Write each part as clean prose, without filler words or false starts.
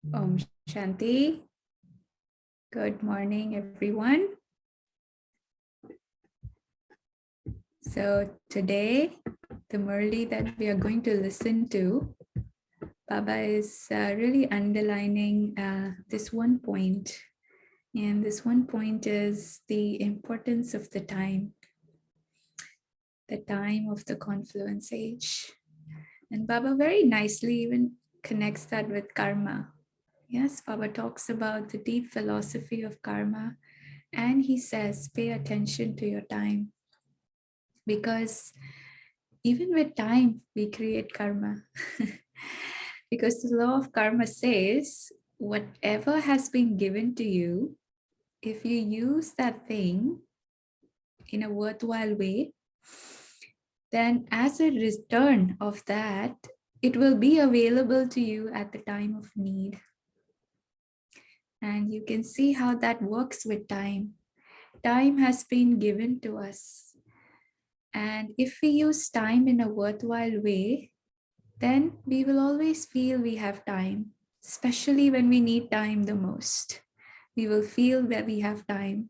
Om Shanti. Good morning, everyone. So today, the Murli that we are going to listen to, Baba is really underlining this one point. And this one point is the importance of the time of the confluence age. And Baba very nicely even connects that with karma. Yes, Baba talks about the deep philosophy of karma. And he says, pay attention to your time. Because even with time, we create karma. Because the law of karma says, whatever has been given to you, if you use that thing in a worthwhile way, then as a return of that, it will be available to you at the time of need. And you can see how that works with time. Time has been given to us. And if we use time in a worthwhile way, then we will always feel we have time, especially when we need time the most. We will feel that we have time.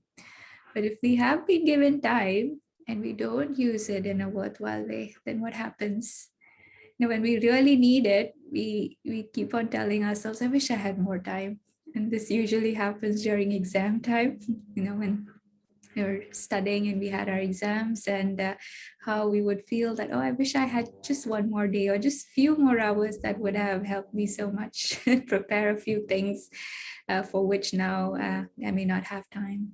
But if we have been given time and we don't use it in a worthwhile way, then what happens? When we really need it, we keep on telling ourselves, I wish I had more time. And this usually happens during exam time, when we were studying and we had our exams, and how we would feel that, oh, I wish I had just one more day or just few more hours that would have helped me so much prepare a few things for which now I may not have time.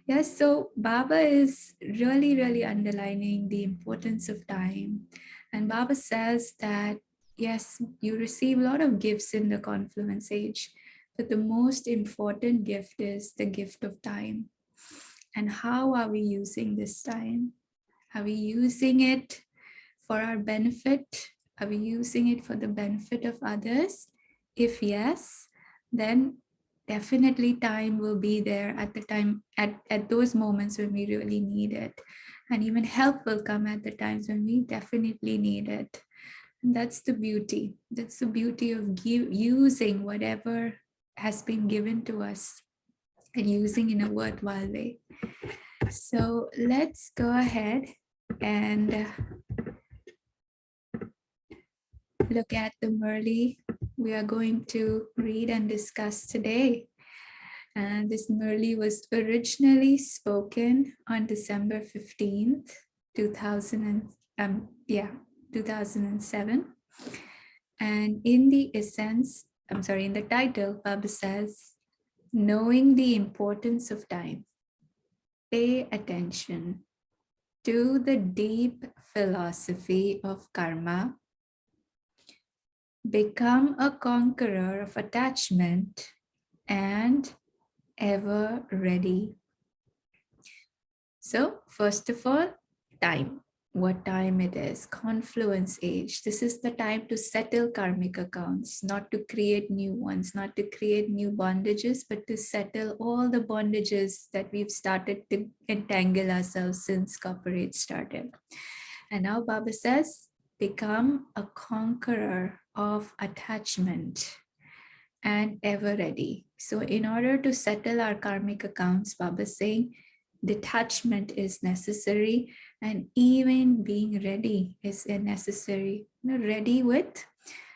Yes, so Baba is really, really underlining the importance of time. And Baba says that, yes, you receive a lot of gifts in the confluence age, but the most important gift is the gift of time. And how are we using this time? Are we using it for our benefit? Are we using it for the benefit of others? If yes, then definitely time will be there at the time, at those moments when we really need it. And even help will come at the times when we definitely need it. And that's the beauty. That's the beauty of using whatever has been given to us and using in a worthwhile way. So let's go ahead and look at the Murli we are going to read and discuss today. And this Murli was originally spoken on December 15th, 2007. And in the in the title, Baba says, knowing the importance of time. Pay attention to the deep philosophy of karma. Become a conqueror of attachment and ever ready. So, first of all, time. What time it is? Confluence age. This is the time to settle karmic accounts, not to create new ones, not to create new bondages, but to settle all the bondages that we've started to entangle ourselves since copper age started. And now Baba says, become a conqueror of attachment and ever ready. So in order to settle our karmic accounts, Baba is saying detachment is necessary, and even being ready is necessary. Ready with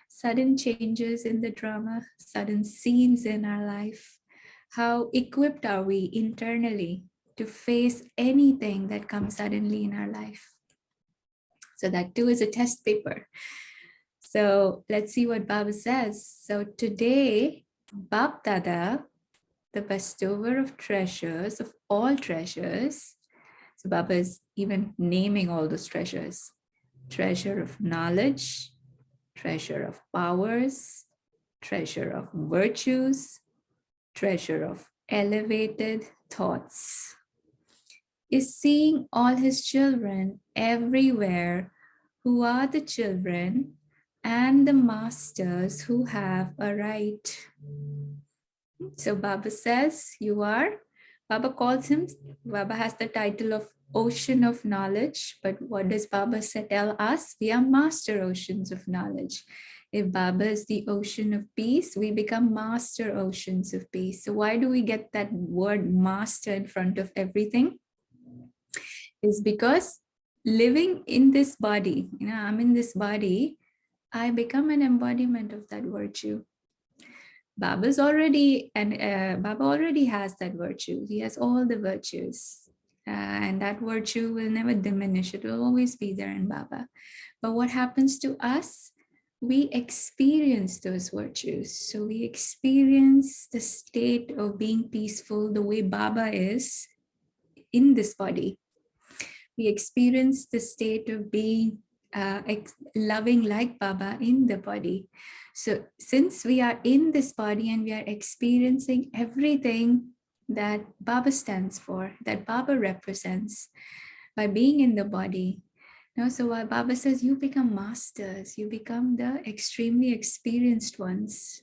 sudden changes in the drama, sudden scenes in our life. How equipped are we internally to face anything that comes suddenly in our life? So that too is a test paper. So let's see what Baba says. So today, Bab Dada, the bestower of treasures, of all treasures. So Baba is even naming all those treasures. Treasure of knowledge, treasure of powers, treasure of virtues, treasure of elevated thoughts. Is seeing all his children everywhere who are the children and the masters who have a right. So Baba says, Baba calls him, Baba has the title of Ocean of Knowledge, but what does Baba tell us? We are master oceans of knowledge. If Baba is the ocean of peace, we become master oceans of peace. So why do we get that word master in front of everything? Is because living in this body, I'm in this body, I become an embodiment of that virtue. Baba's already, and Baba already has that virtue. He has all the virtues. And that virtue will never diminish. It will always be there in Baba. But what happens to us? We experience those virtues. So we experience the state of being peaceful the way Baba is in this body. We experience the state of being loving like Baba in the body. So since we are in this body and we are experiencing everything that Baba stands for, that Baba represents by being in the body, so while Baba says you become masters, you become the extremely experienced ones.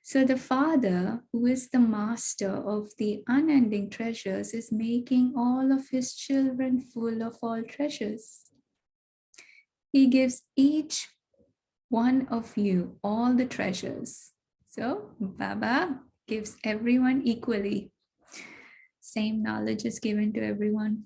So the Father, who is the master of the unending treasures, is making all of his children full of all treasures. He gives each one of you all the treasures. So Baba gives everyone equally. Same knowledge is given to everyone.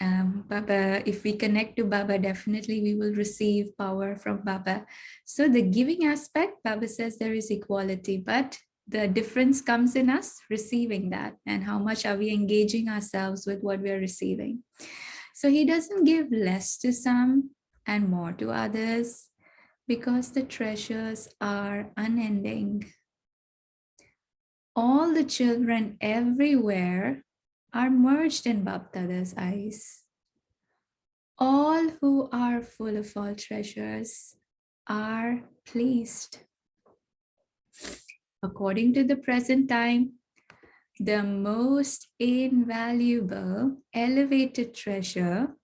Baba, if we connect to Baba, definitely we will receive power from Baba. So the giving aspect, Baba says there is equality, but the difference comes in us receiving that and how much are we engaging ourselves with what we are receiving. So he doesn't give less to some and more to others because the treasures are unending. All the children everywhere are merged in Baptada's eyes. All who are full of all treasures are pleased. According to the present time, the most invaluable, elevated treasure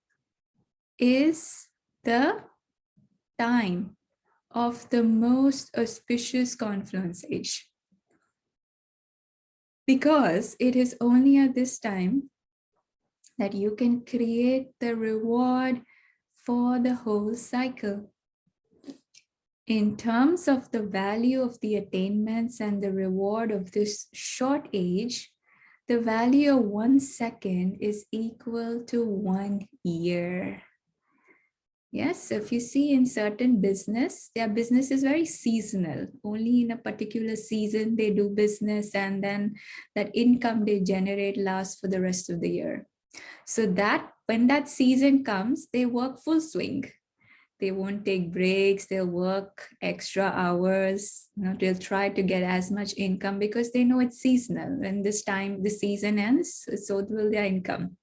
is the time of the most auspicious confluence age. Because it is only at this time that you can create the reward for the whole cycle. In terms of the value of the attainments and the reward of this short age, the value of 1 second is equal to 1 year. Yes, so if you see in certain business, their business is very seasonal. Only in a particular season they do business, and then that income they generate lasts for the rest of the year. So that when that season comes, they work full swing. They won't take breaks, they'll work extra hours, they'll try to get as much income because they know it's seasonal. When this time the season ends, so will their income.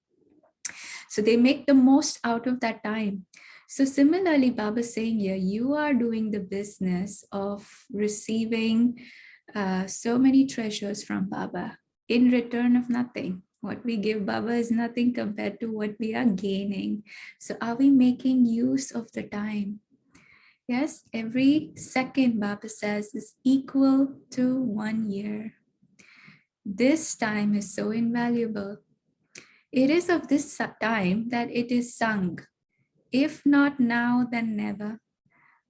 So they make the most out of that time. So similarly, Baba is saying here, you are doing the business of receiving so many treasures from Baba in return of nothing. What we give Baba is nothing compared to what we are gaining. So are we making use of the time? Yes, every second, Baba says, is equal to 1 year. This time is so invaluable. It is of this time that it is sung. If not now, then never.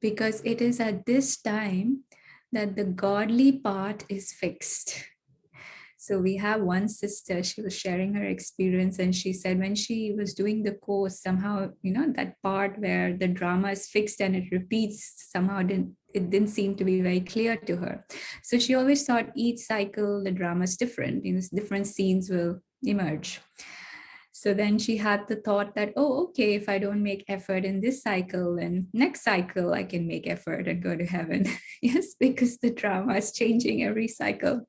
Because it is at this time that the godly part is fixed. So we have one sister, she was sharing her experience, and she said when she was doing the course, somehow, that part where the drama is fixed and it repeats, somehow it didn't seem to be very clear to her. So she always thought each cycle, the drama is different, different scenes will emerge. So then she had the thought that, oh, okay, if I don't make effort in this cycle, then next cycle I can make effort and go to heaven. Yes, because the drama is changing every cycle.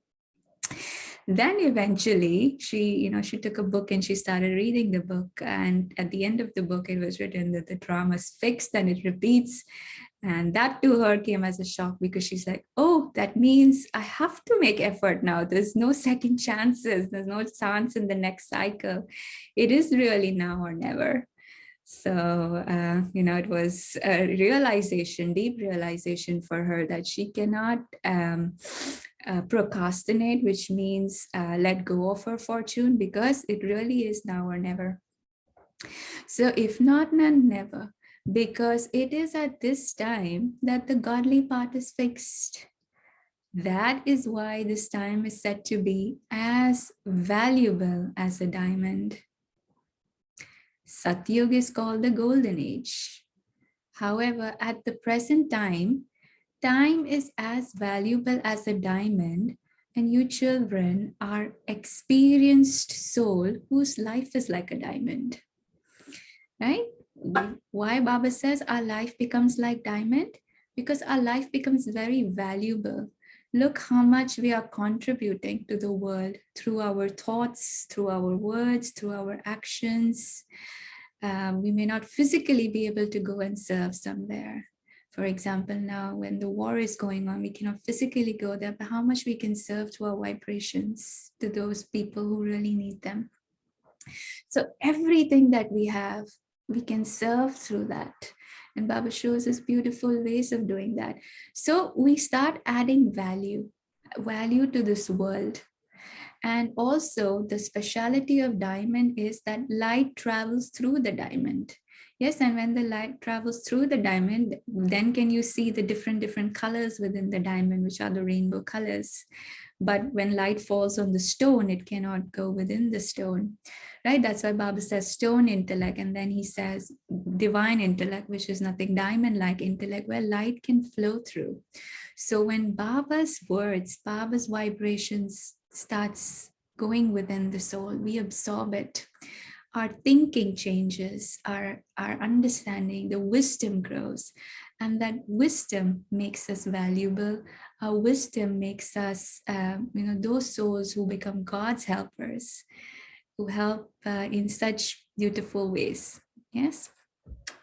Then eventually she took a book and she started reading the book. And at the end of the book, it was written that the drama is fixed and it repeats. And that to her came as a shock because she's like, oh, that means I have to make effort now. There's no second chances. There's no chance in the next cycle. It is really now or never. So, it was a realization, deep realization for her that she cannot procrastinate, which means let go of her fortune, because it really is now or never. So if not, then never. because it is at this time that the godly part is fixed. That is why this time is said to be as valuable as a diamond. Satyuga is called the golden age. However, at the present time, time is as valuable as a diamond, and you children are experienced soul whose life is like a diamond. Right? Why Baba says our life becomes like diamond? Because our life becomes very valuable. Look how much we are contributing to the world through our thoughts, through our words, through our actions. We may not physically be able to go and serve somewhere. For example, now when the war is going on, we cannot physically go there, but how much we can serve to our vibrations, to those people who really need them. So everything that we have, we can serve through that. And Baba shows us beautiful ways of doing that. So we start adding value to this world. And also the speciality of diamond is that light travels through the diamond. Yes, and when the light travels through the diamond, then can you see the different colors within the diamond, which are the rainbow colors. But when light falls on the stone, it cannot go within the stone, right? That's why Baba says stone intellect, and then he says divine intellect, which is nothing diamond-like intellect, where light can flow through. So when Baba's words, Baba's vibrations starts going within the soul, we absorb it. Our thinking changes, our understanding, the wisdom grows, and that wisdom makes us valuable. Our wisdom makes us, those souls who become God's helpers, who help in such beautiful ways. Yes.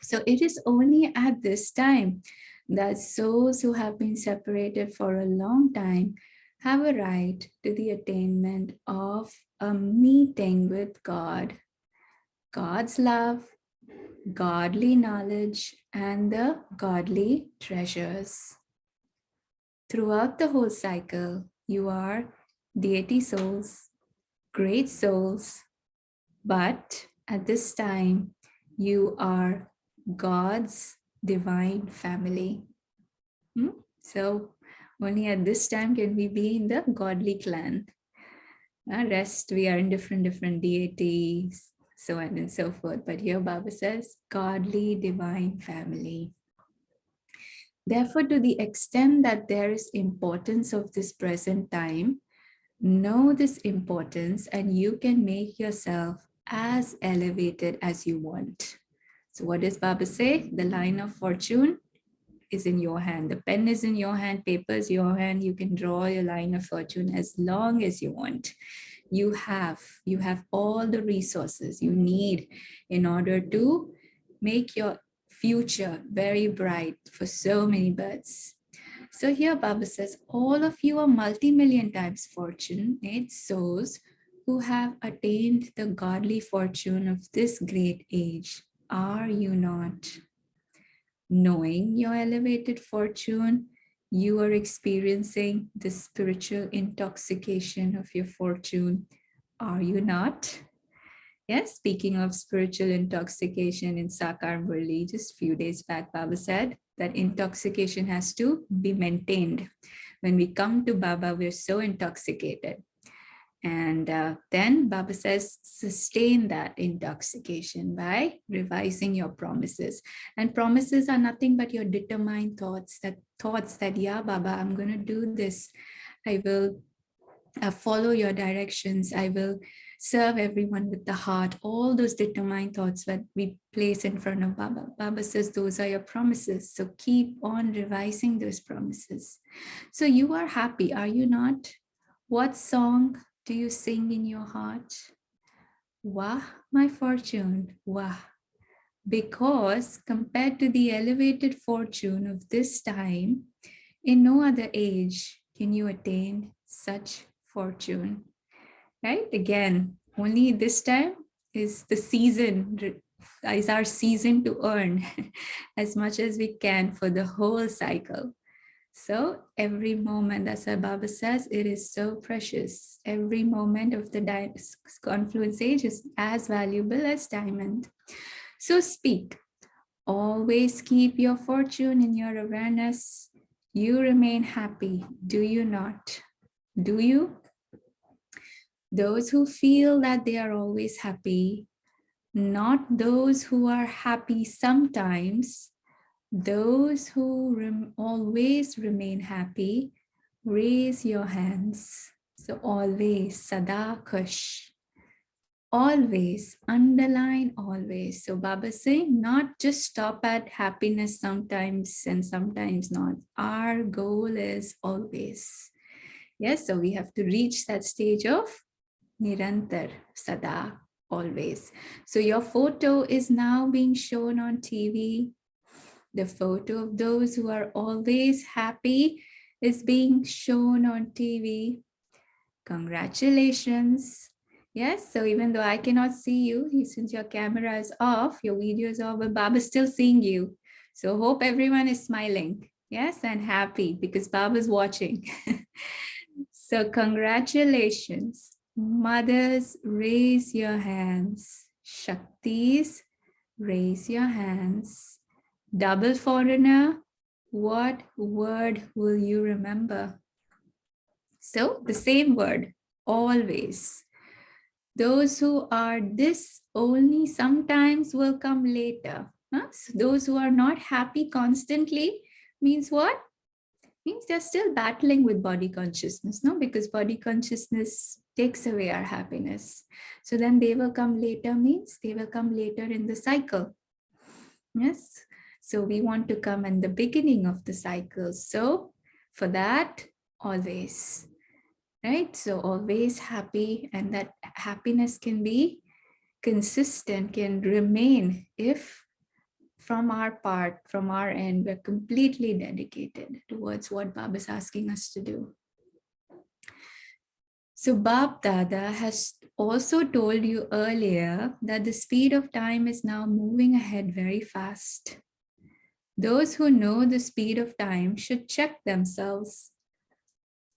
So it is only at this time that souls who have been separated for a long time have a right to the attainment of a meeting with God, God's love, godly knowledge, and the godly treasures. Throughout the whole cycle, you are deity souls, great souls, but at this time, you are God's divine family. So only at this time can we be in the godly clan. Rest, we are in different deities, so on and so forth. But here Baba says, godly divine family. Therefore, to the extent that there is importance of this present time, know this importance and you can make yourself as elevated as you want. So what does Baba say? The line of fortune is in your hand. The pen is in your hand, paper is your hand. You can draw your line of fortune as long as you want. You have all the resources you need in order to make your future very bright for so many birds. So here Baba says, all of you are multi-million times fortunate souls who have attained the godly fortune of this great age. Are you not? Knowing your elevated fortune, you are experiencing the spiritual intoxication of your fortune. Are you not? Yes, speaking of spiritual intoxication in Sakar Murli, just a few days back, Baba said that intoxication has to be maintained. When we come to Baba, we're so intoxicated. And then Baba says, sustain that intoxication by revising your promises. And promises are nothing but your determined thoughts that, yeah, Baba, I'm going to do this. I will follow your directions. I will serve everyone with the heart. All those determined thoughts that we place in front of Baba. Baba says those are your promises. So keep on revising those promises. So you are happy, are you not? What song do you sing in your heart? Wah, my fortune, wah. Because compared to the elevated fortune of this time, in no other age can you attain such fortune. Right? Again, only this time is the season, is our season to earn as much as we can for the whole cycle. So every moment, as our Baba says, it is so precious. Every moment of the confluence age is as valuable as diamond. So speak. always keep your fortune in your awareness. You remain happy, do you not? Do you? Those who feel that they are always happy, not those who are happy sometimes, those who always remain happy, raise your hands. So always, sada khush. Always, underline always. So Baba is saying, not just stop at happiness sometimes and sometimes not. Our goal is always. Yes, so we have to reach that stage of Nirantar, Sada, always. So your photo is now being shown on TV. The photo of those who are always happy is being shown on TV. Congratulations. Yes, so even though I cannot see you, since your camera is off, your video is off, but Baba's still seeing you. So hope everyone is smiling. Yes, and happy because Baba's watching. So congratulations. Mothers, raise your hands. Shaktis, raise your hands. Double foreigner, what word will you remember? So the same word, always. Those who are this only sometimes will come later. Huh? So those who are not happy constantly means what? Means they're still battling with body consciousness, no? Because body consciousness takes away our happiness. So then they will come later means they will come later in the cycle. Yes. So we want to come in the beginning of the cycle. So for that, always. Right? So always happy, and that happiness can be consistent, can remain if from our part, from our end, we're completely dedicated towards what Baba is asking us to do. So Bab Dada has also told you earlier that the speed of time is now moving ahead very fast. Those who know the speed of time should check themselves.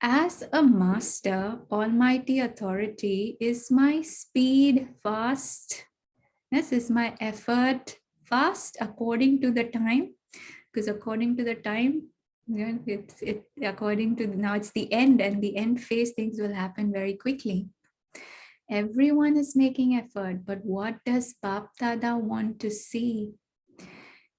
As a master, almighty authority, is my speed fast? Yes, is my effort fast according to the time? Because according to the time, according to now it's the end, and the end phase, things will happen very quickly. Everyone is making effort, but what does Bap Dada want to see?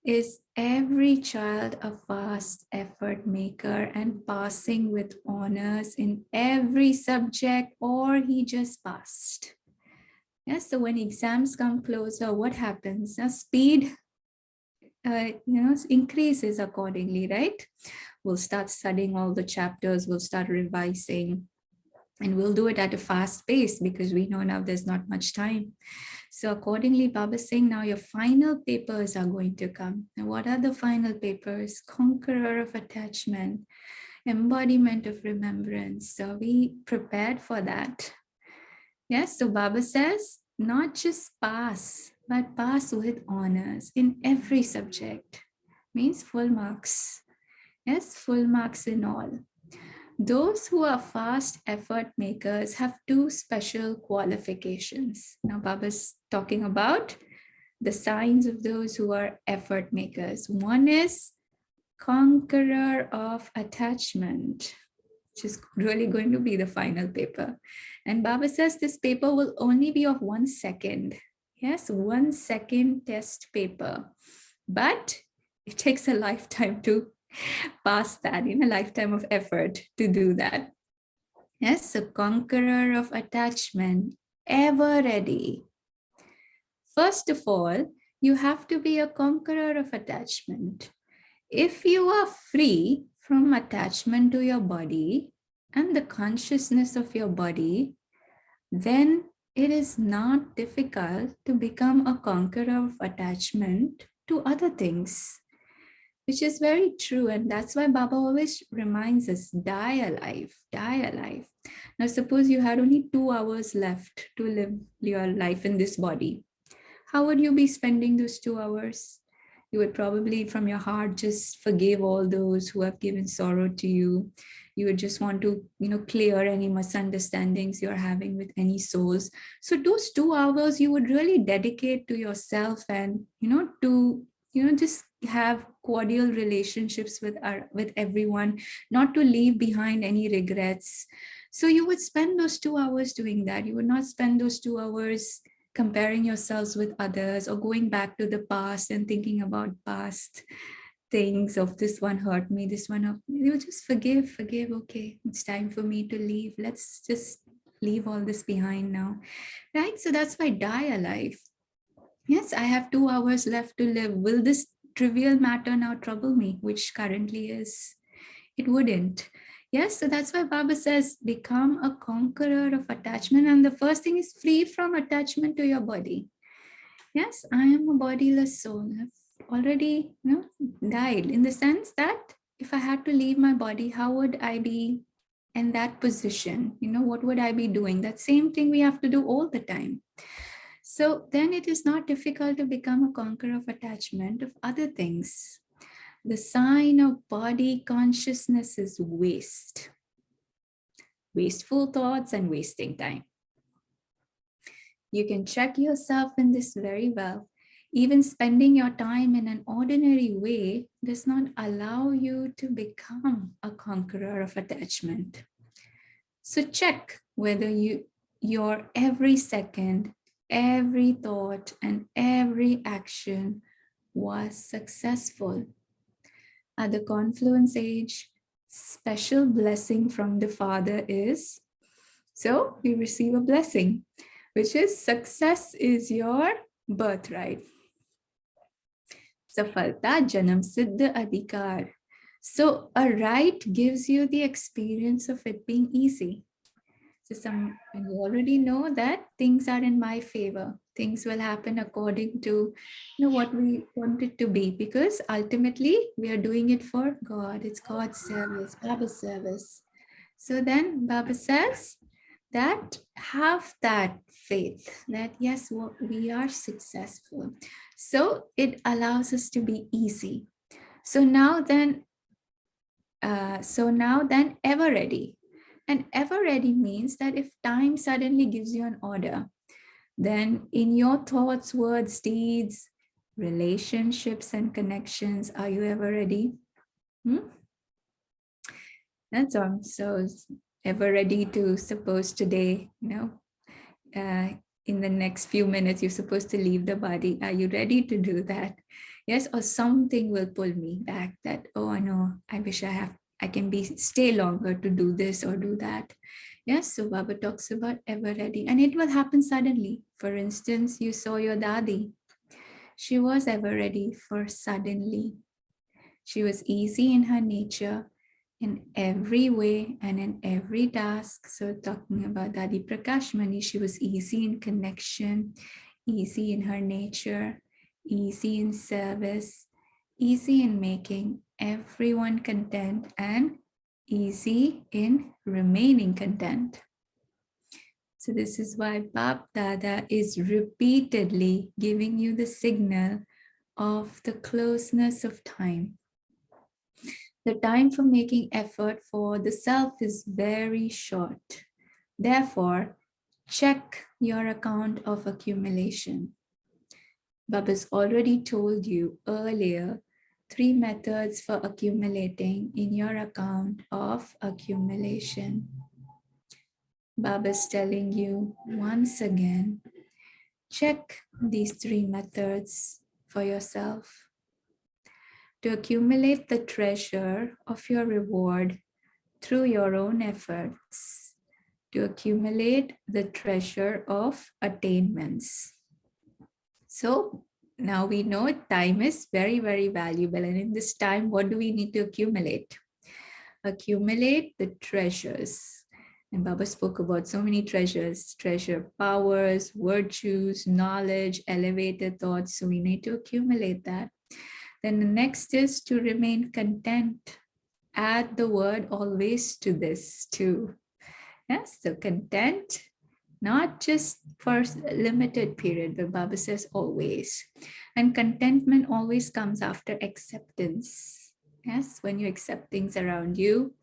Is every child a fast effort maker and passing with honors in every subject, or he just passed? Yes, so when exams come closer, what happens? Now speed increases accordingly, right? We'll start studying all the chapters, we'll start revising, and we'll do it at a fast pace because we know now there's not much time. So accordingly, Baba is saying now your final papers are going to come. And what are the final papers? Conqueror of attachment, embodiment of remembrance. So we prepared for that. Yes, so Baba says, not just pass, but pass with honors in every subject. Means full marks. Yes, full marks in all. Those who are fast effort makers have two special qualifications. Now, Baba's talking about the signs of those who are effort makers. One is conqueror of attachment, which is really going to be the final paper. And Baba says this paper will only be of 1 second. Yes, 1 second test paper. But it takes a lifetime to pass that, in a lifetime of effort to do that. Yes, a conqueror of attachment, ever ready. First of all, you have to be a conqueror of attachment. If you are free from attachment to your body and the consciousness of your body, then it is not difficult to become a conqueror of attachment to other things. Which is very true. And that's why Baba always reminds us, die alive, die alive. Now, suppose you had only 2 hours left to live your life in this body. How would you be spending those 2 hours? You would probably from your heart just forgive all those who have given sorrow to you. You would just want to, clear any misunderstandings you're having with any souls. So those 2 hours you would really dedicate to yourself and, to just have cordial relationships with everyone, not to leave behind any regrets. So you would spend those 2 hours doing that. You would not spend those 2 hours comparing yourselves with others or going back to the past and thinking about past things of this one hurt me, this one hurt me. You just forgive. Okay, it's time for me to leave. Let's just leave all this behind now, right? So that's why die alive. Yes, I have 2 hours left to live. Will this trivial matter now trouble me, which currently is? It wouldn't. Yes, so that's why Baba says, become a conqueror of attachment. And the first thing is free from attachment to your body. Yes, I am a bodiless soul. I've already died, in the sense that if I had to leave my body, how would I be in that position? What would I be doing? That same thing we have to do all the time. So then it is not difficult to become a conqueror of attachment of other things. The sign of body consciousness is waste. Wasteful thoughts and wasting time. You can check yourself in this very well. Even spending your time in an ordinary way does not allow you to become a conqueror of attachment. So check whether your every second, every thought, and every action was successful. At the confluence age, special blessing from the Father is, so we receive a blessing, which is success is your birthright. Safalta Janam Siddha Adhikar. So a right gives you the experience of it being easy. So you already know that things are in my favor. Things will happen according to what we want it to be, because ultimately we are doing it for God. It's God's service, Baba's service. So then Baba says that have that faith that yes, we are successful. So it allows us to be easy. So now then ever ready. And ever ready means that if time suddenly gives you an order, then in your thoughts, words, deeds, relationships, and connections, are you ever ready? That's all. So ever ready to suppose today, in the next few minutes, you're supposed to leave the body. Are you ready to do that? Yes, or something will pull me back that, oh, no, I wish I can stay longer to do this or do that. Yes, so Baba talks about ever ready, and it will happen suddenly. For instance, you saw your Dadi. She was ever ready for suddenly. She was easy in her nature in every way and in every task. So talking about Dadi Prakashmani, she was easy in connection, easy in her nature, easy in service, easy in making everyone content, and easy in remaining content. So this is why Bap Dada is repeatedly giving you the signal of the closeness of time. The time for making effort for the self is very short. Therefore, check your account of accumulation. Baba's already told you earlier 3 methods for accumulating in your account of accumulation. Baba's telling you once again, check these 3 methods for yourself. To accumulate the treasure of your reward through your own efforts, to accumulate the treasure of attainments. So now we know time is very, very valuable. And in this time, what do we need to accumulate? Accumulate the treasures. And Baba spoke about so many treasures, treasure powers, virtues, knowledge, elevated thoughts. So we need to accumulate that. Then the next is to remain content. Add the word always to this too. Yes, so content, not just for a limited period, but Baba says always. And contentment always comes after acceptance. Yes, when you accept things around you,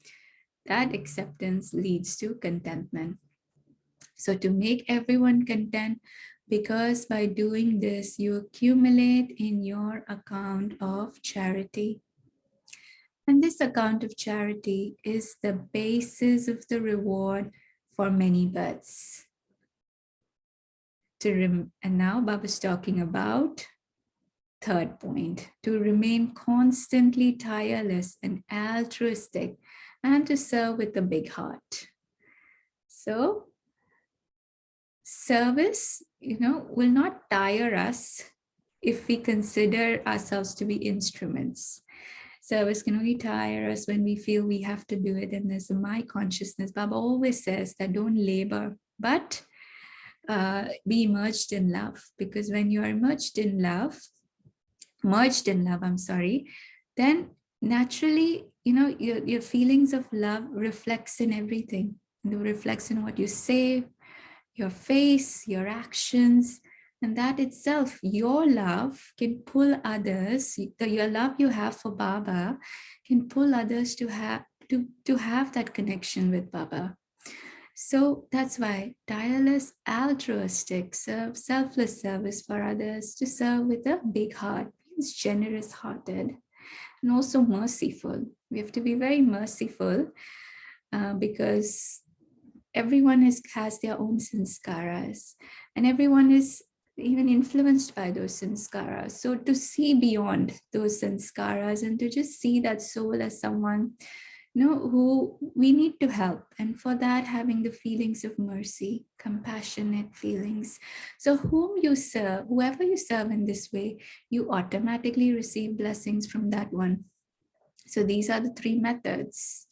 that acceptance leads to contentment. So to make everyone content, because by doing this, you accumulate in your account of charity. And this account of charity is the basis of the reward for many births. And now Baba's talking about third point, to remain constantly tireless and altruistic and to serve with a big heart. So service, will not tire us if we consider ourselves to be instruments. Service can only tire us when we feel we have to do it. And there's a my consciousness. Baba always says that don't labor, but be immersed in love. Because when you are merged in love, then naturally, your feelings of love reflects in everything. It reflects in what you say, your face, your actions, and that itself, your love can pull others. Your love you have for Baba can pull others to have that connection with Baba. So that's why tireless, altruistic, selfless service for others, to serve with a big heart, means generous-hearted and also merciful. We have to be very merciful because everyone has their own sanskaras, and everyone is even influenced by those sanskaras. So to see beyond those sanskaras and to just see that soul as someone who we need to help, and for that having the feelings of mercy, compassionate feelings. So whoever you serve in this way, you automatically receive blessings from that one. So these are the three methods: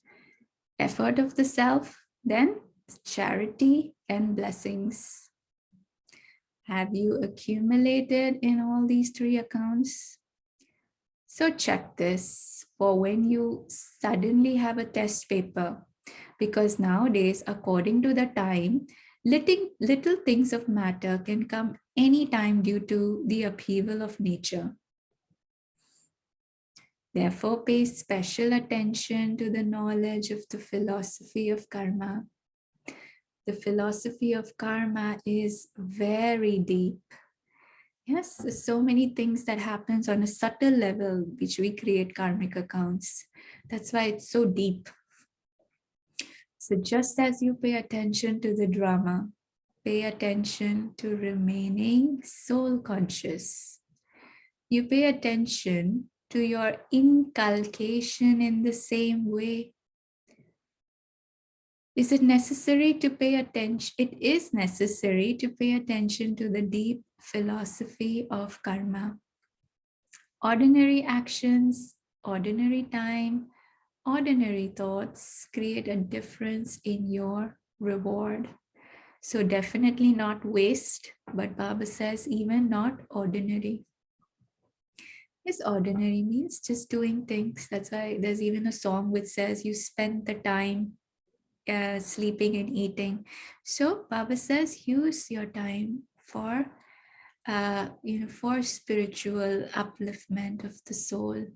effort of the self, then charity, and blessings. Have you accumulated in all these three accounts? So check this for when you suddenly have a test paper, because nowadays, according to the time, little things of matter can come anytime due to the upheaval of nature. Therefore, pay special attention to the knowledge of the philosophy of karma. The philosophy of karma is very deep. Yes, there's so many things that happens on a subtle level, which we create karmic accounts. That's why it's so deep. So just as you pay attention to the drama, pay attention to remaining soul conscious. You pay attention to your inculcation in the same way. Is it necessary to pay attention? It is necessary to pay attention to the deep philosophy of karma. Ordinary actions, ordinary time, ordinary thoughts create a difference in your reward. So definitely not waste, but Baba says even not ordinary. Yes, ordinary means just doing things. That's why there's even a song which says you spend the time sleeping and eating. So Baba says use your time for for spiritual upliftment of the soul.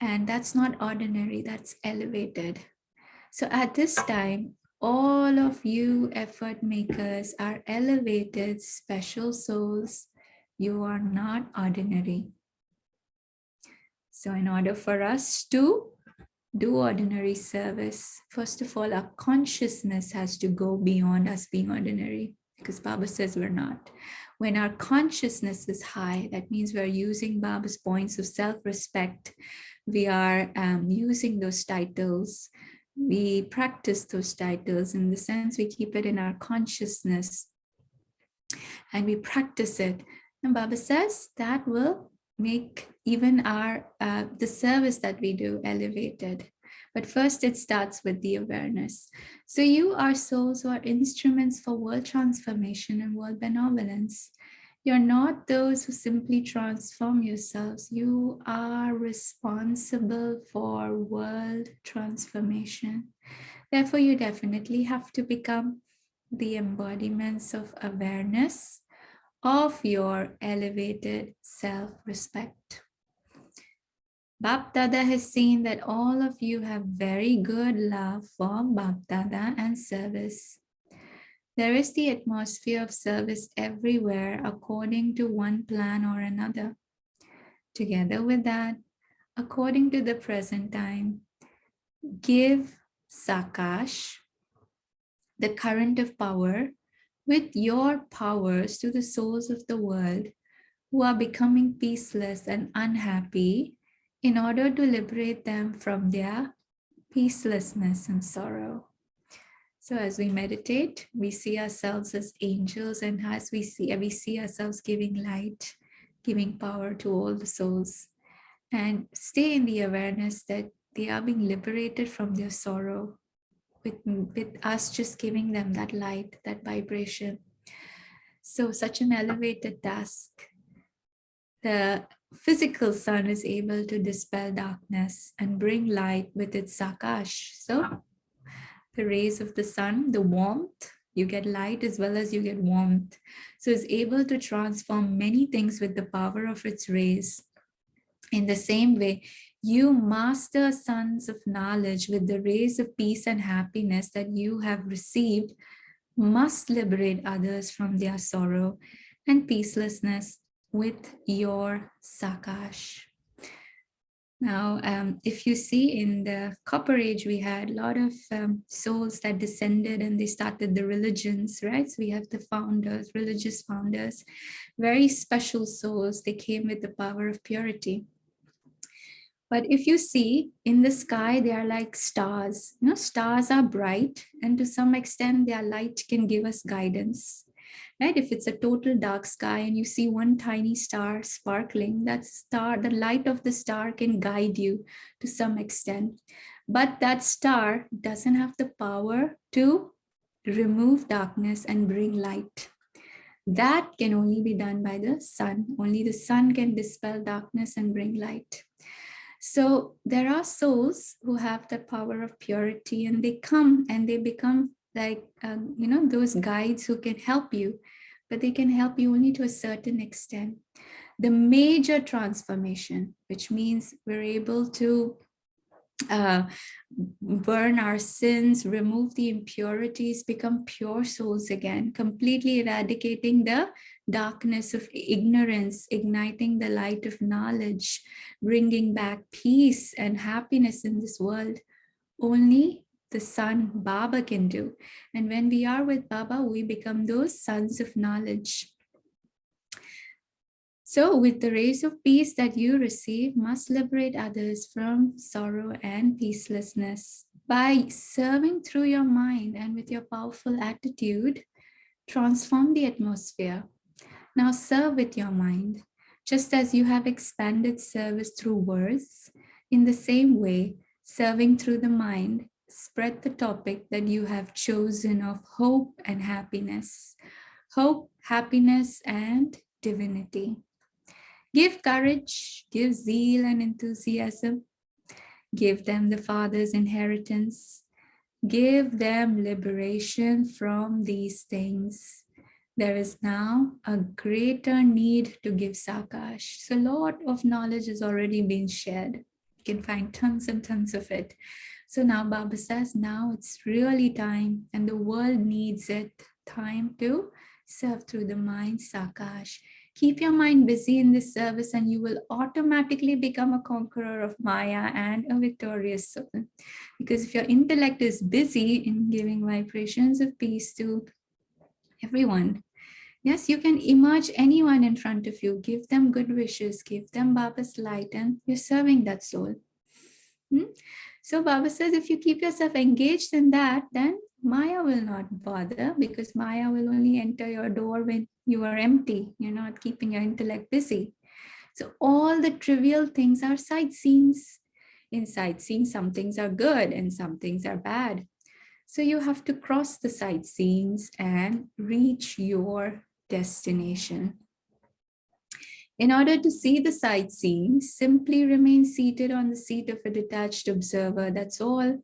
And that's not ordinary, that's elevated. So at this time, all of you effort makers are elevated special souls. You are not ordinary. So in order for us to do ordinary service, first of all, our consciousness has to go beyond us being ordinary, because Baba says we're not. When our consciousness is high, that means we're using Baba's points of self-respect. We are using those titles. We practice those titles in the sense we keep it in our consciousness and we practice it. And Baba says that will make even our the service that we do elevated. But first it starts with the awareness. So you are souls who are instruments for world transformation and world benevolence. You're not those who simply transform yourselves. You are responsible for world transformation. Therefore, you definitely have to become the embodiments of awareness of your elevated self-respect. Bap Dada has seen that all of you have very good love for Bap Dada and service. There is the atmosphere of service everywhere according to one plan or another. Together with that, according to the present time, give Sakash, the current of power, with your powers to the souls of the world who are becoming peaceless and unhappy in order to liberate them from their peacelessness and sorrow. So as we meditate, we see ourselves as angels, and as we see ourselves giving light, giving power to all the souls, and stay in the awareness that they are being liberated from their sorrow with us just giving them that light, that vibration. So such an elevated task. The physical sun is able to dispel darkness and bring light with its sakash. So the rays of the sun, the warmth, you get light as well as you get warmth. So it's able to transform many things with the power of its rays. In the same way, you master sons of knowledge with the rays of peace and happiness that you have received must liberate others from their sorrow and peacelessness with your sakash. Now, if you see in the Copper Age, we had a lot of souls that descended and they started the religions, right? So we have the founders, religious founders, very special souls. They came with the power of purity. But if you see in the sky, they are like stars. You know, stars are bright, and to some extent, their light can give us guidance. Right? If it's a total dark sky and you see one tiny star sparkling, that star, the light of the star can guide you to some extent. But that star doesn't have the power to remove darkness and bring light. That can only be done by the sun. Only the sun can dispel darkness and bring light. So there are souls who have the power of purity, and they come and they become like, those guides who can help you, but they can help you only to a certain extent. The major transformation, which means we're able to burn our sins, remove the impurities, become pure souls again, completely eradicating the darkness of ignorance, igniting the light of knowledge, bringing back peace and happiness in this world. Only the son Baba can do. And when we are with Baba, we become those sons of knowledge. So with the rays of peace that you receive, must liberate others from sorrow and peacelessness. By serving through your mind and with your powerful attitude, transform the atmosphere. Now serve with your mind. Just as you have expanded service through words, in the same way, serving through the mind, spread the topic that you have chosen of hope and happiness. Hope, happiness, and divinity. Give courage, give zeal and enthusiasm. Give them the Father's inheritance. Give them liberation from these things. There is now a greater need to give Sakash. So a lot of knowledge has already been shared. You can find tons and tons of it. So now Baba says, now it's really time, and the world needs it. Time to serve through the mind, Sakash. Keep your mind busy in this service and you will automatically become a conqueror of Maya and a victorious soul. Because if your intellect is busy in giving vibrations of peace to everyone, yes, you can emerge anyone in front of you, give them good wishes, give them Baba's light, and you're serving that soul. So Baba says, if you keep yourself engaged in that, then Maya will not bother, because Maya will only enter your door when you are empty. You're not keeping your intellect busy. So all the trivial things are sightseeings. In sightseeing, some things are good and some things are bad. So you have to cross the sightseeings and reach your destination. In order to see the sightseeing, simply remain seated on the seat of a detached observer. That's all.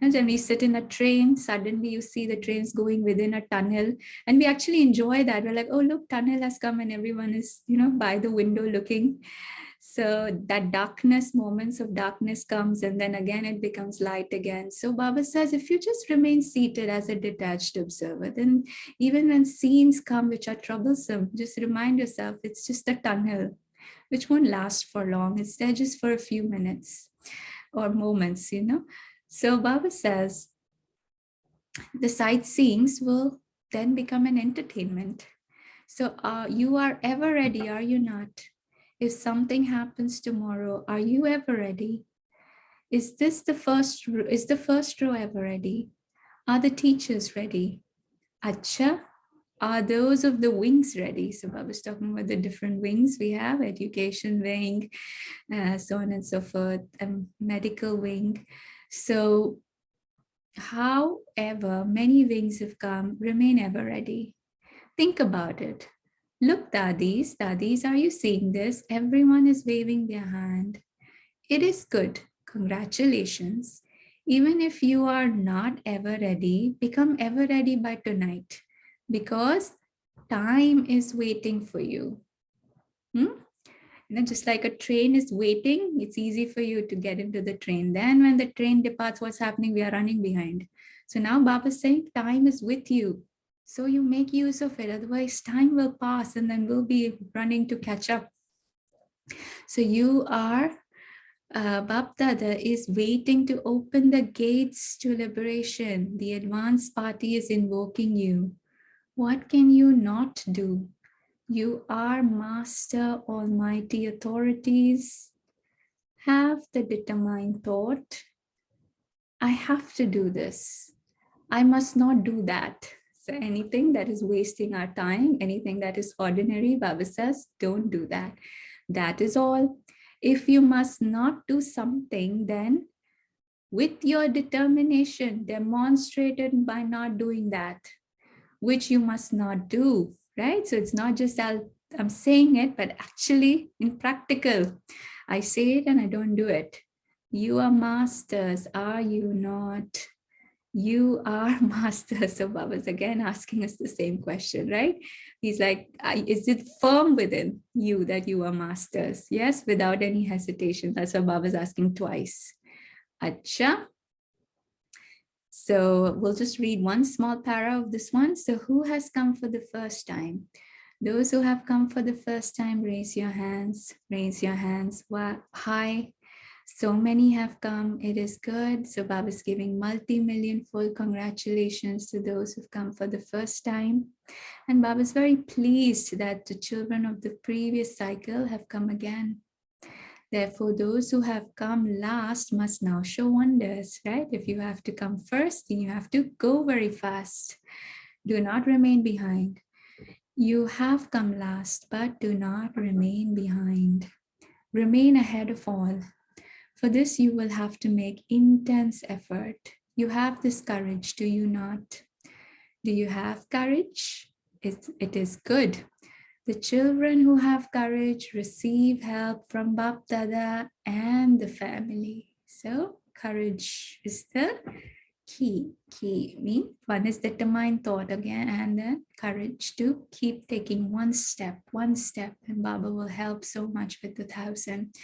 And when we sit in a train, suddenly you see the trains going within a tunnel, and we actually enjoy that. We're like, oh, look, tunnel has come, and everyone is, by the window looking. So that darkness, moments of darkness comes, and then again it becomes light again. So Baba says, if you just remain seated as a detached observer, then even when scenes come which are troublesome, just remind yourself it's just a tunnel which won't last for long. It's there just for a few minutes or moments, you know. So Baba says the sightseeings will then become an entertainment. So you are ever ready, are you not? If something happens tomorrow, are you ever ready? Is the first row ever ready? Are the teachers ready? Acha, are those of the wings ready? So Baba was talking about the different wings we have, education wing, so on and so forth, medical wing. So however many wings have come, remain ever ready. Think about it. Look, Dadis, are you seeing this? Everyone is waving their hand. It is good. Congratulations. Even if you are not ever ready, become ever ready by tonight because time is waiting for you. Just like a train is waiting, it's easy for you to get into the train. Then when the train departs, what's happening? We are running behind. So now Baba is saying time is with you. So you make use of it. Otherwise, time will pass and then we'll be running to catch up. So you are, Bab Dada is waiting to open the gates to liberation. The advanced party is invoking you. What can you not do? You are master, almighty authorities. Have the determined thought, I have to do this. I must not do that. So anything that is wasting our time, anything that is ordinary, Baba says, don't do that. That is all. If you must not do something, then with your determination demonstrated by not doing that, which you must not do, right? So it's not just I'm saying it, but actually in practical, I say it and I don't do it. You are masters, are you not? You are masters. So Baba's again asking us the same question, right? He's like, is it firm within you that you are masters? Yes, without any hesitation. That's what Baba's asking twice. Acha. So we'll just read one small para of this one. So who has come for the first time? Those who have come for the first time, raise your hands. Raise your hands. Wow. Hi. So many have come. It is good. So Baba is giving multi-million fold congratulations to those who've come for the first time. And Baba is very pleased that the children of the previous cycle have come again. Therefore, those who have come last must now show wonders, right? If you have to come first, then you have to go very fast. Do not remain behind. You have come last, but do not remain behind. Remain ahead of all. For this, you will have to make intense effort. You have this courage, do you not? Do you have courage? It is good. The children who have courage receive help from Bap Dada and the family. So courage is the key. Mean one is determined thought again, and then courage to keep taking one step, and Baba will help so much with the 1,000.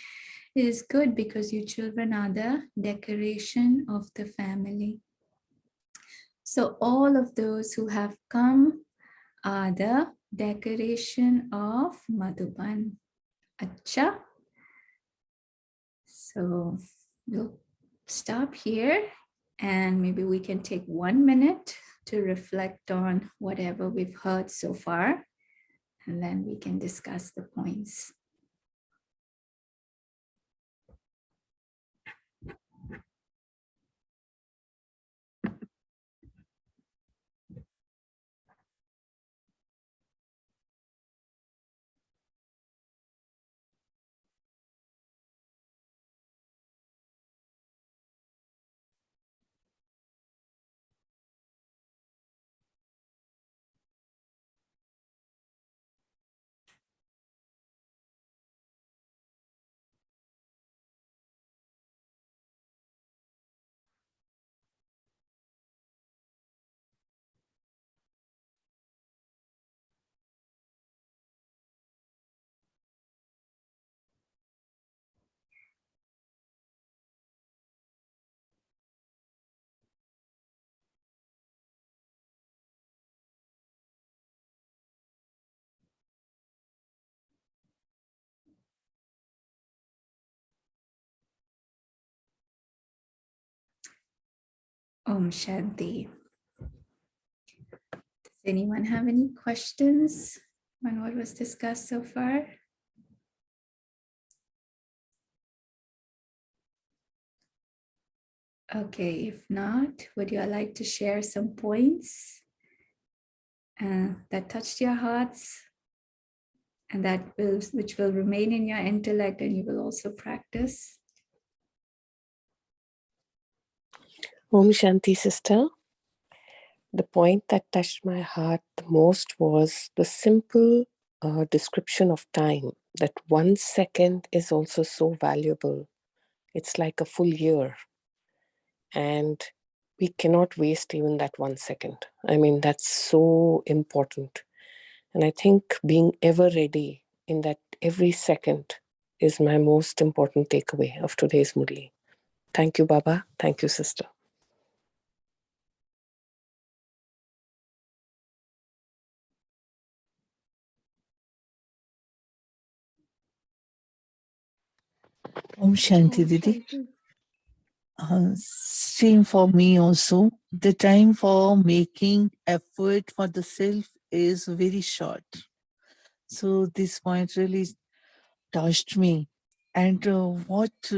It is good because you children are the decoration of the family. So all of those who have come are the decoration of Madhuban. Acha. So we'll stop here and maybe we can take 1 minute to reflect on whatever we've heard so far, and then we can discuss the points. Om Shanti. Does anyone have any questions on what was discussed so far? Okay, if not, would you like to share some points that touched your hearts and which will remain in your intellect and you will also practice? Om Shanti, sister. The point that touched my heart the most was the simple description of time, that 1 second is also so valuable. It's like a full year. And we cannot waste even that 1 second. I mean, that's so important. And I think being ever ready in that every second is my most important takeaway of today's Murli. Thank you, Baba. Thank you, sister. Om Shanti, Didi. Same for me also. The time for making effort for the self is very short. So this point really touched me. And what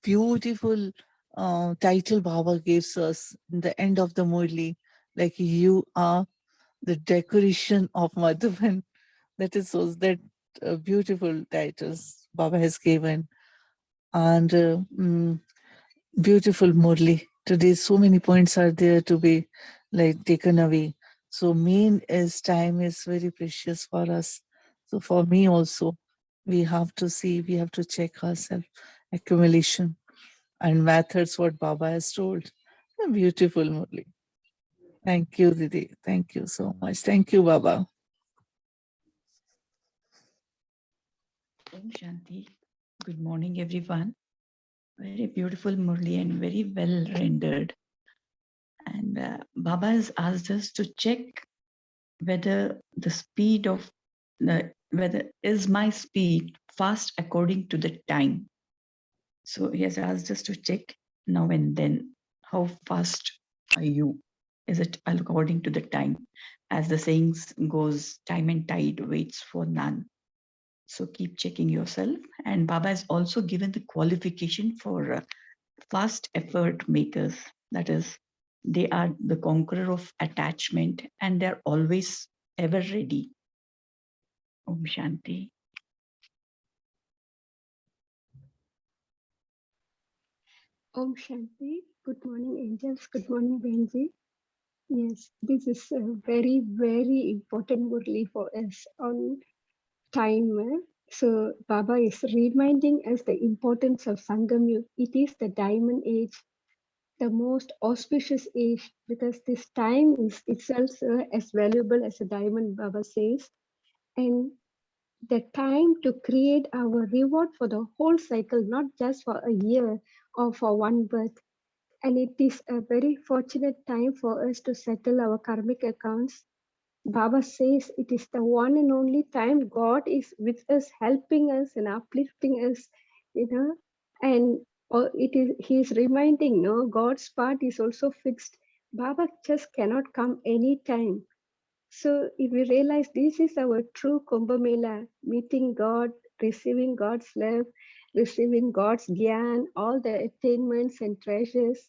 beautiful title Baba gives us in the end of the Murli. Like you are the decoration of Madhavan. That is so that beautiful titles Baba has given. And beautiful Murli. Today, so many points are there to be like taken away. So main is time is very precious for us. So for me also, we have to see, we have to check ourselves, accumulation and methods what Baba has told. Beautiful Murli. Thank you, Didi. Thank you so much. Thank you, Baba. Om Shanti. Good morning, everyone. Very beautiful Murli and very well rendered. And Baba has asked us to check whether the speed of whether is my speed fast according to the time. So he has asked us to check now and then how fast are you? Is it according to the time? As the sayings goes, time and tide waits for none. So keep checking yourself. And Baba has also given the qualification for fast effort makers. That is, they are the conqueror of attachment and they're always ever ready. Om Shanti. Om Shanti. Good morning, angels. Good morning, Benji. Yes, this is a very, very important Murli for us on time. So, Baba is reminding us the importance of Sangam Yuga. It is the diamond age, the most auspicious age, because this time is itself as valuable as a diamond, Baba says. And the time to create our reward for the whole cycle, not just for a year or for one birth. And it is a very fortunate time for us to settle our karmic accounts. Baba says it is the one and only time God is with us, helping us and uplifting us, and he is reminding, no, God's part is also fixed. Baba just cannot come anytime. So if we realize this is our true Kumbh Mela, meeting God, receiving God's love, receiving God's gyan, all the attainments and treasures,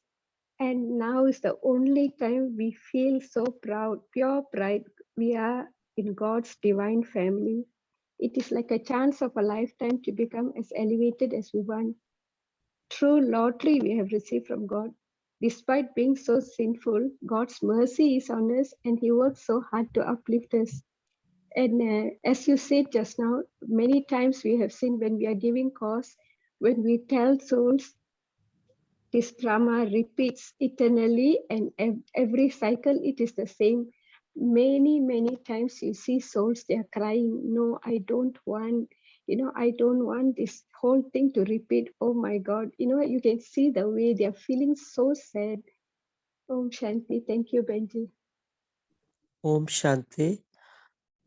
and now is the only time we feel so proud, pure pride. We are in God's divine family. It is like a chance of a lifetime to become as elevated as we want. True lottery we have received from God. Despite being so sinful, God's mercy is on us and He works so hard to uplift us. And as you said just now, many times we have seen when we are giving cause, when we tell souls, this drama repeats eternally, and every cycle it is the same. Many times you see souls, they are crying, no, I don't want, I don't want this whole thing to repeat. Oh my God, you can see the way they are feeling so sad. Om Shanti. Thank you, Benji. Om Shanti.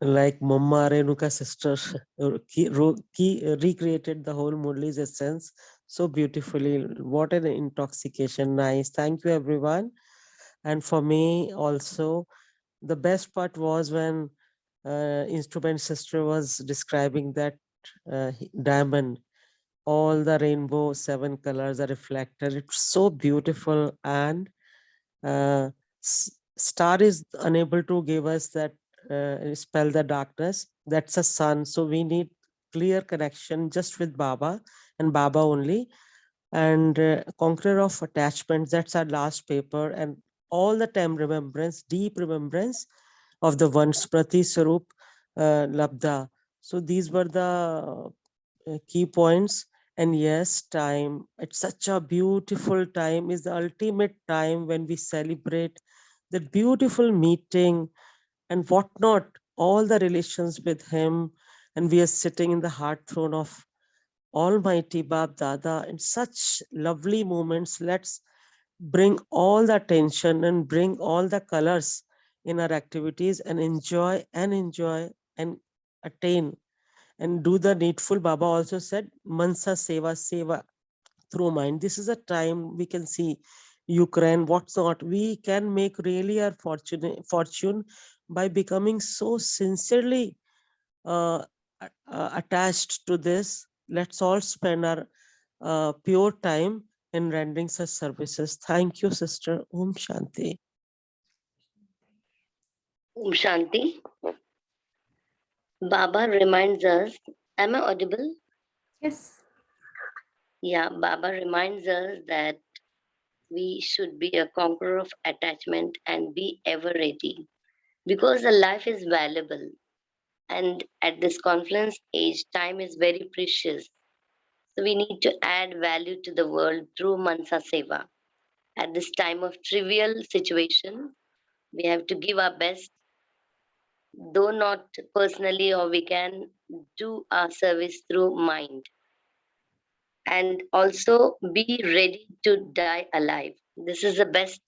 Like Mamma Renuka sister recreated the whole Murli's essence so beautifully. What an intoxication. Nice. Thank you, everyone. And for me also, the best part was when instrument sister was describing that diamond, all the rainbow, 7 colors are reflected. It's so beautiful. And uh, star is unable to give us that spell the darkness. That's a sun. So we need clear connection just with Baba and Baba only. And conqueror of attachments, that's our last paper. And all the time remembrance, deep remembrance of the one Smriti Sarup Labda. So these were the key points. And yes, time, it's such a beautiful time, is the ultimate time when we celebrate that beautiful meeting and whatnot, all the relations with him. And we are sitting in the heart throne of Almighty Bab Dada in such lovely moments. Let's bring all the attention and bring all the colors in our activities and enjoy and attain and do the needful. Baba also said, Mansa Seva, Seva through mind. This is a time we can see Ukraine, what's not. We can make really our fortune by becoming so sincerely uh, attached to this. Let's all spend our pure time in rendering such services. Thank you, sister. Om Shanti. Om Shanti. Baba reminds us, am I audible? Yes. Yeah, Baba reminds us that we should be a conqueror of attachment and be ever ready because the life is valuable. And at this confluence age, time is very precious. So we need to add value to the world through Mansa Seva. At this time of trivial situation, we have to give our best, though not personally, or we can do our service through mind. And also be ready to die alive. This is the best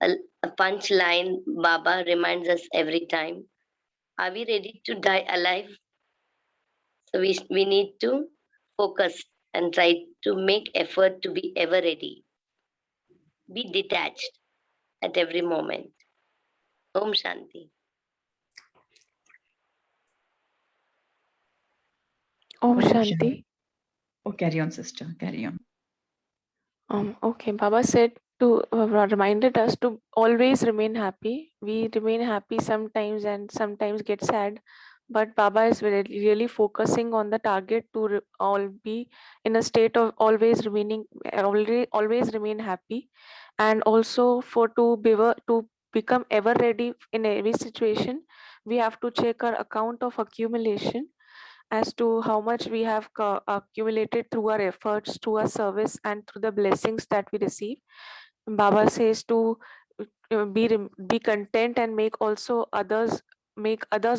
a punchline Baba reminds us every time. Are we ready to die alive? So we need to focus and try to make effort to be ever ready. Be detached at every moment. Om Shanti. Om Om Shanti. Oh, carry on, sister. Carry on. Okay, Baba said to reminded us to always remain happy. We remain happy sometimes and sometimes get sad, but Baba is really focusing on the target to all be in a state of always always remain happy, and also to become ever ready in every situation. We have to check our account of accumulation as to how much we have accumulated through our efforts, through our service, and through the blessings that we receive. Baba says to be content and make others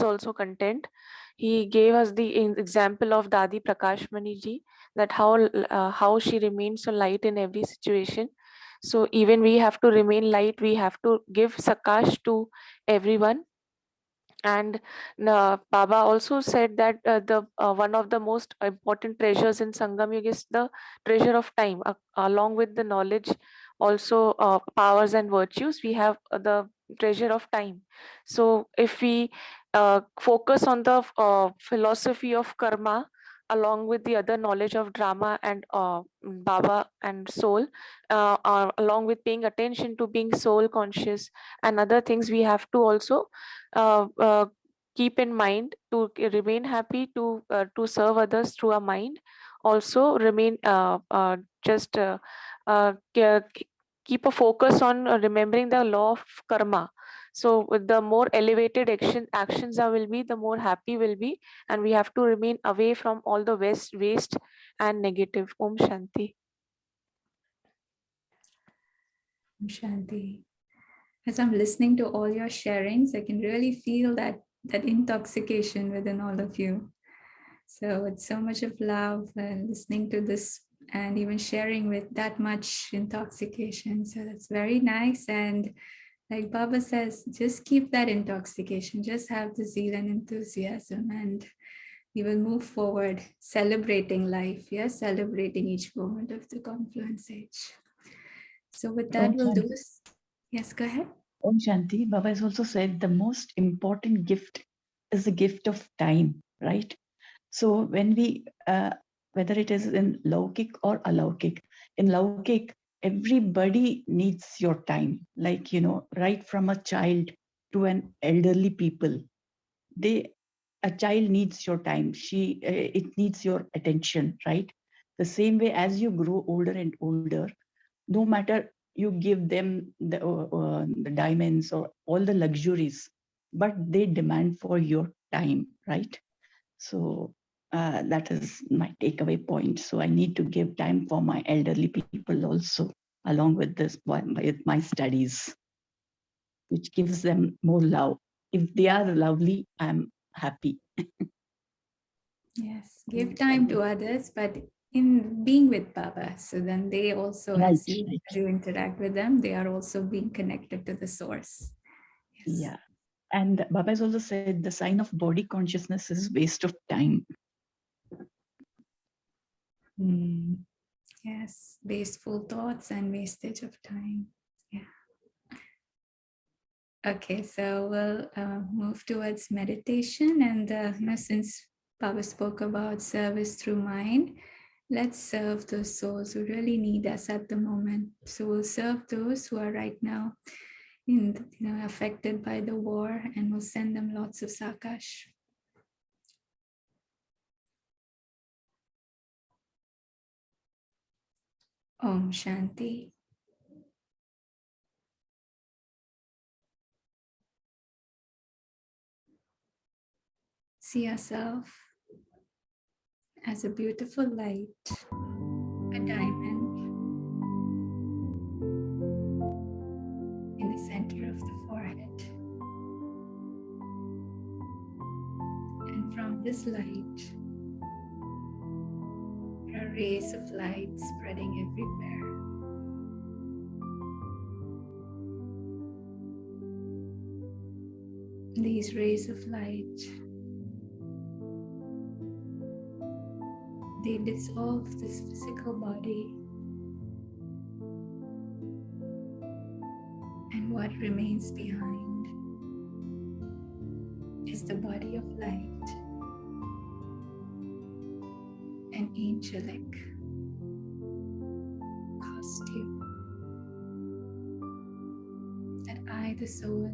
also content. He gave us the example of Dadi Prakash Mani ji, that how she remains so light in every situation. So even we have to remain light. We have to give sakash to everyone. And Baba also said that the one of the most important treasures in Sangam Yuga is the treasure of time, along with the knowledge, also powers and virtues. We have the treasure of time. So if we focus on the philosophy of karma, along with the other knowledge of drama and Baba and soul, along with paying attention to being soul conscious and other things, we have to also keep in mind to remain happy, to serve others through our mind. Also remain just keep a focus on remembering the law of karma. So with the more elevated actions are will be, the more happy will be, and we have to remain away from all the waste and negative. Om Shanti. Om Shanti. As I'm listening to all your sharings, I can really feel that intoxication within all of you. So it's so much of love and listening to this and even sharing with that much intoxication. So that's very nice. And like Baba says, just keep that intoxication, just have the zeal and enthusiasm, and we will move forward celebrating life, yes, celebrating each moment of the confluence age. So with that, Om we'll do Shanti. this. Yes, go ahead. Om Shanti, Baba has also said the most important gift is the gift of time, right? So when we, whether it is in Laukik or Alaukik, in Laukik, everybody needs your time. Like, right from a child to an elderly people, a child needs your time. It needs your attention, right? The same way as you grow older and older, no matter you give them the diamonds or all the luxuries, but they demand for your time, right? So that is my takeaway point. So I need to give time for my elderly people also, along with with my studies, which gives them more love. If they are lovely, I'm happy. Yes, give time to others, but in being with Baba, so then they also, Right, as you interact with them, they are also being connected to the source. Yes. Yeah. And Baba has also said the sign of body consciousness is waste of time. Yes, wasteful thoughts and wastage of time. Yeah. Okay, so we'll move towards meditation, and since Baba spoke about service through mind, let's serve those souls who really need us at the moment. So we'll serve those who are right now affected by the war, and we'll send them lots of sakash. Om Shanti. See yourself as a beautiful light, a diamond in the center of the forehead. And from this light, there are rays of light spreading everywhere. These rays of light, they dissolve this physical body, and what remains behind is the body of light, an angelic costume that I, the soul,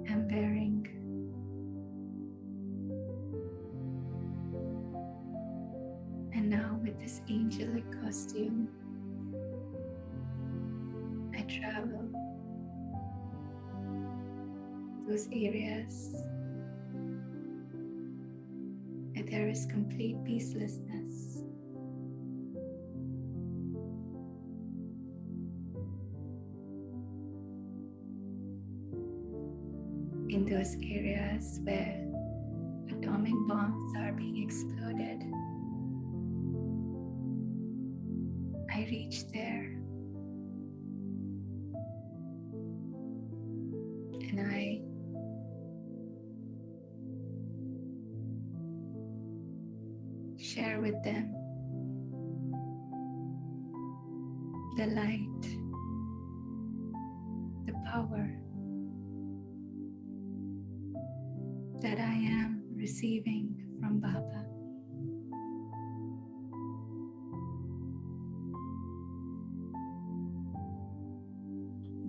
am wearing. And now, with this angelic costume, I travel those areas where there is complete peacelessness. In those areas where atomic bombs are being exploded, I reach there and I share with them the light, the power that I am receiving from Baba.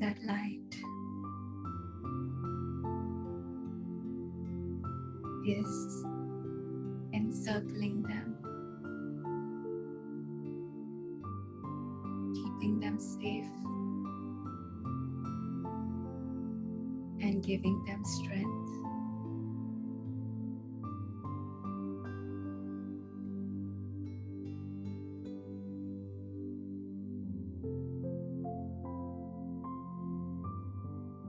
That light is encircling them, keeping them safe, and giving them strength.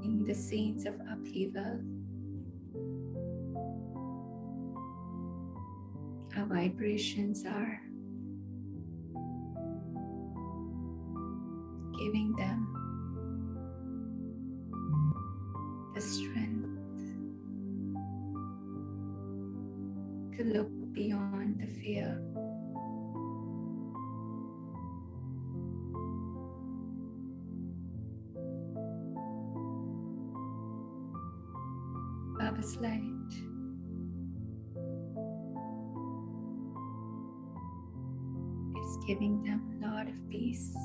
In the scenes of upheaval, our vibrations are giving them the strength to look beyond the fear, Baba's light is giving them a lot of peace.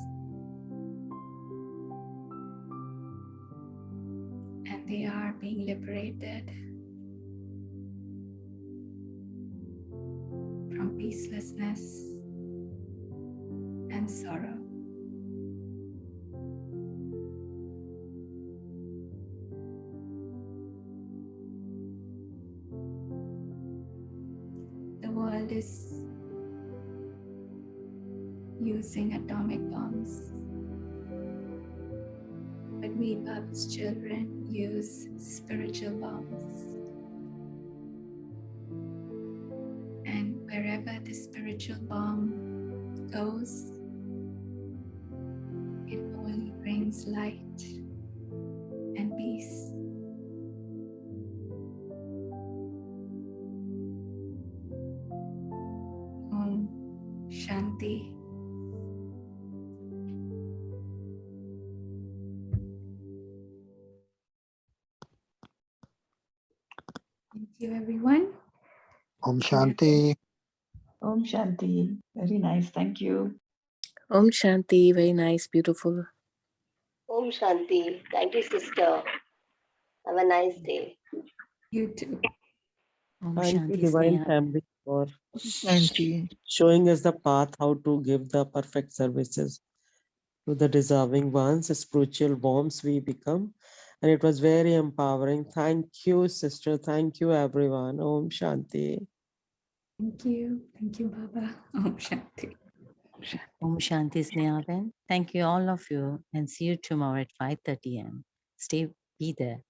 And they are being liberated from peacelessness and sorrow. The world is using atomic bombs, but we Baba's children use spiritual bombs. And wherever the spiritual bomb goes, it only brings light and peace. Om Shanti. Thank you, everyone. Om Shanti. Om Shanti. Very nice. Thank you. Om Shanti, very nice, beautiful. Om Shanti. Thank you, sister. Have a nice day. You too. Om Thank you, Shanti Divine Sneha. Family, for Shanti. showing us the path how to give the perfect services to the deserving ones. Spiritual bombs we become. And it was very empowering. Thank you, sister. Thank you, everyone. Om Shanti. Thank you. Thank you, Baba. Om Shanti. Om Shanti Sneha. Thank you all of you and see you tomorrow at 5:30 am. Be there.